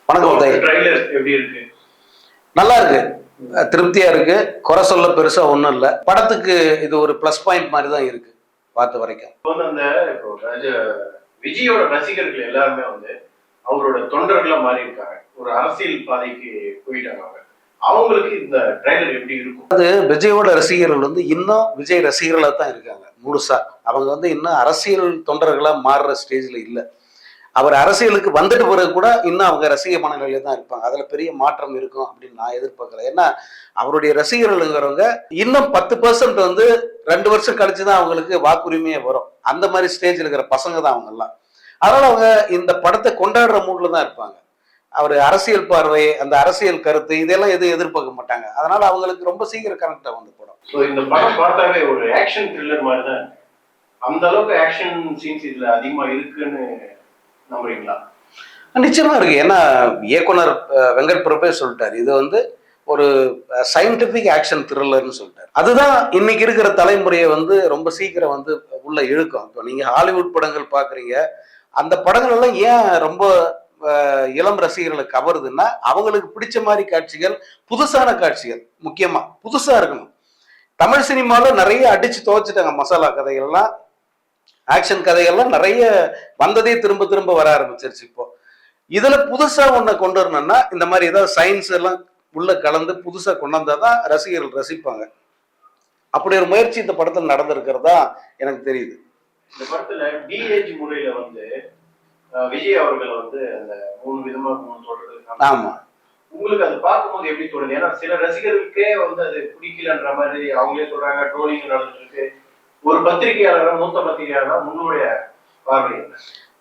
வணக்கம் உதய். நல்லா இருக்கு, திருப்தியா இருக்கு, குறை சொல்ல பெருசா ஒண்ணும் இல்ல. படத்துக்கு இது ஒரு பிளஸ் பாயிண்ட் மாதிரி தான் இருக்கு பார்த்த வரைக்கும். விஜயோட ரசிகர்கள் எல்லாருமே அவரோட தொண்டர்களா மாறி இருக்காங்க, ஒரு அரசியல் பாதைக்கு போயிட்டாங்க. அவங்களுக்கு இந்த ட்ரைலர் எப்படி இருக்கும்? அது விஜயோட ரசிகர்கள் இன்னும் விஜய் ரசிகர்களா தான் இருக்காங்க முழுசா. அவங்க இன்னும் அரசியல் தொண்டர்களா மாறுற ஸ்டேஜ்ல இல்ல. அவர் அரசியலுக்கு வந்துட்டு பிறகு கூட இன்னும் அவங்க ரசிக மனநிலையில தான் இருப்பாங்க. அதுல பெரிய மாற்றம் இருக்கும் அப்படின்னு நான் எதிர்பார்க்கல. ஏன்னா அவருடைய ரசிகர்கள்ங்கிறவங்க இன்னும் 10% 2 வருஷம் கழிச்சுதான் அவங்களுக்கு வாக்குரிமையே வரும். அந்த மாதிரி ஸ்டேஜ்ல இருக்கிற பசங்க தான் அவங்க எல்லாம். அதனால அவங்க இந்த படத்தை கொண்டாடுற மூட்ல தான் இருப்பாங்க. அவர் அரசியல் பார்வை, அந்த அரசியல் கருத்து இதெல்லாம் எதுவும் எதிர்பார்க்க மாட்டாங்க. அதனால அவங்களுக்கு ரொம்ப சீக்கிரம் கனெக்ட் ஆகும் இந்த படம். இந்த படம் பார்த்தாவே ஒரு ஆக்ஷன் த்ரில்லர் மாதிரி தான். அந்த அளவுக்கு ஆக்ஷன் சீன்ஸ் இதுல அதிகமா இருக்குன்னு நம்புறீங்களா? நிச்சயமா இருக்கு. ஏன்னா இயக்குனர் வெங்கட் பிரபே சொல்லிட்டாரு, இது ஒரு சயின்டிபிக் ஆக்ஷன் த்ரில்லர்னு சொல்லிட்டாரு. அதுதான் இன்னைக்கு இருக்கிற தலைமுறையை ரொம்ப சீக்கிரம் உள்ள இழுக்கும். இப்போ நீங்க ஹாலிவுட் படங்கள் பாக்குறீங்க, அந்த படங்கள் எல்லாம் ஏன் ரொம்ப இளம் ரசிகர்களை கவருதுன்னா அவங்களுக்கு பிடிச்ச மாதிரி காட்சிகள், புதுசான காட்சிகள், முக்கியமா புதுசா இருக்கணும். தமிழ் சினிமால நிறைய அடிச்சு துவைச்சிட்டாங்க மசாலா கதைகள்லாம், ஆக்ஷன் கதைகள்லாம் நிறைய வந்ததே திரும்ப திரும்ப வர ஆரம்பிச்சிருச்சு. இப்போ இதுல புதுசா ஒண்ணு கொண்டு வரணும்னா இந்த மாதிரி ஏதாவது சயின்ஸ் எல்லாம் உள்ள கலந்து புதுசா கொண்டு வந்தாதான் ரசிகர்கள் ரசிப்பாங்க. அப்படி ஒரு முயற்சி இந்த படத்துல நடந்திருக்கிறதா எனக்கு தெரியுது. இந்த படத்துல டிஏஜ் முறையில விஜய் அவர்கள் அந்த 3 விதமா சொல்றது. ஆமா, உங்களுக்கு அது பார்க்கும்போது எப்படி தோணுது? ஏன்னா சில ரசிகர்களுக்கே அது பிடிக்கலன்ற மாதிரி அவங்களே சொல்றாங்க, ட்ரோலிங் நடந்துட்டு இருக்கு. ஒரு பத்திரிகையாளர், மூத்த பத்திரிகையாளர், உங்களுடைய பார்வை?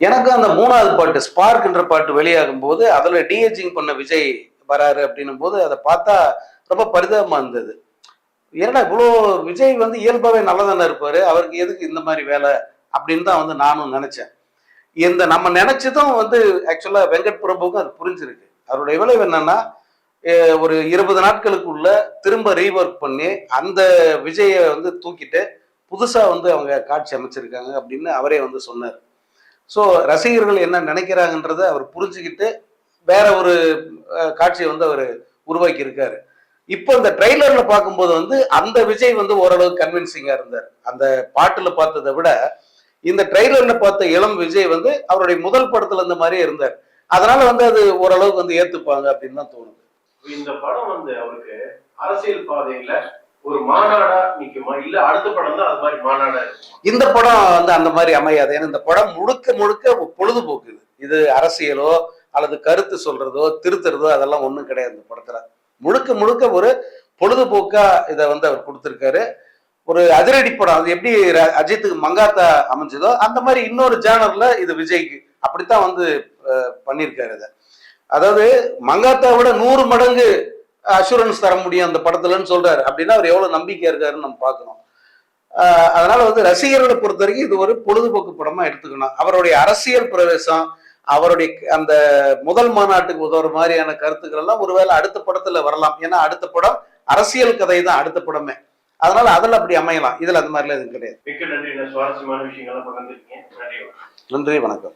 எனக்கு அந்த 3வது பாட்டு ஸ்பார்க்ன்ற பாட்டு வெளியாகும் போது அதுல டிஏஜிங் பண்ண விஜய் வராரு அப்படின்னும் போது அதை பார்த்தா ரொம்ப பரிதாபமா இருந்தது. ஏன்னா இவ்வளோ விஜய் இயல்பாவே நல்லதானே இருப்பாரு, அவருக்கு எதுக்கு இந்த மாதிரி வேலை அப்படின்னு தான் நானும் நினைச்சேன். இந்த நம்ம நினைச்சதும் ஆக்சுவலா வெங்கட் பிரபுக்கும் அது புரிஞ்சிருக்கு. அவருடைய விளைவு என்னன்னா, ஒரு 20 நாட்களுக்குள்ள திரும்ப ரீவொர்க் பண்ணி அந்த விஜயை தூக்கிட்டு புதுசா அவங்க காட்சி அமைச்சிருக்காங்க அப்படின்னு அவரே சொன்னார். ஸோ ரசிகர்கள் என்ன நினைக்கிறாங்கன்றத அவர் புரிஞ்சுக்கிட்டு வேற ஒரு காட்சியை அவர் உருவாக்கி இருக்காரு. இப்போ இந்த ட்ரெய்லர்ல பார்க்கும்போது அந்த விஜய் ஓரளவு கன்வின்சிங்கா இருந்தார். அந்த பாட்டுல பார்த்ததை விட இந்த ட்ரெய்லர்ல பார்த்த இளம் விஜய் அவருடைய முதல் படத்துல இருந்த மாதிரியே இருந்தார். அதனால அது ஓரளவுக்கு ஏத்துப்பாங்க அப்படின்னு தான் தோணுது. இந்த படம் அவருக்கு அரசியல் பாதையில ஒரு மாநாடா நிக்குமா, இல்ல அடுத்த படம் தான் அது மாதிரி மாநாடா இருக்குமா? இந்த படம் அந்த மாதிரி அமையாது. ஏன்னா இந்த படம் முழுக்க முழுக்க பொழுதுபோக்கு. இது அரசியலோ அல்லது கருத்து சொல்றதோ திருத்துறதோ அதெல்லாம் ஒண்ணும் கிடையாது. இந்த படத்துல முழுக்க முழுக்க ஒரு பொழுதுபோக்கா இதை அவர் கொடுத்திருக்காரு. ஒரு அதிரடி படம். அது எப்படி அஜித்துக்கு மங்காத்தா அமைஞ்சதோ அந்த மாதிரி இன்னொரு ஜானர்ல இது விஜய்க்கு அப்படித்தான் பண்ணியிருக்காரு. இதை அதாவது மங்காத்தாவோட 100 மடங்கு அஷூரன்ஸ் தர முடியும் அந்த படத்துலன்னு சொல்றாரு. அப்படின்னா அவர் எவ்வளவு நம்பிக்கை இருக்காருன்னு நம்ம பார்க்கணும். அதனால ரசிகர்களை பொறுத்த வரைக்கும் இது ஒரு பொழுதுபோக்கு படமா எடுத்துக்கணும். அவருடைய அரசியல் பிரவேசம், அவருடைய அந்த முதல் மாநாட்டுக்கு உதவுற மாதிரியான கருத்துக்கள் எல்லாம் ஒருவேளை அடுத்த படத்துல வரலாம். ஏன்னா அடுத்த படம் அரசியல் கதை தான் அடுத்த படமே. அதனால அதுல அப்படி அமையலாம். இதுல அந்த மாதிரிலாம் எதுவும் கிடையாது. மிக்க நன்றி. சுவாரஸ்யமான விஷயங்கள்லாம் பகிர்ந்துருக்கீங்க. நன்றி, வணக்கம்.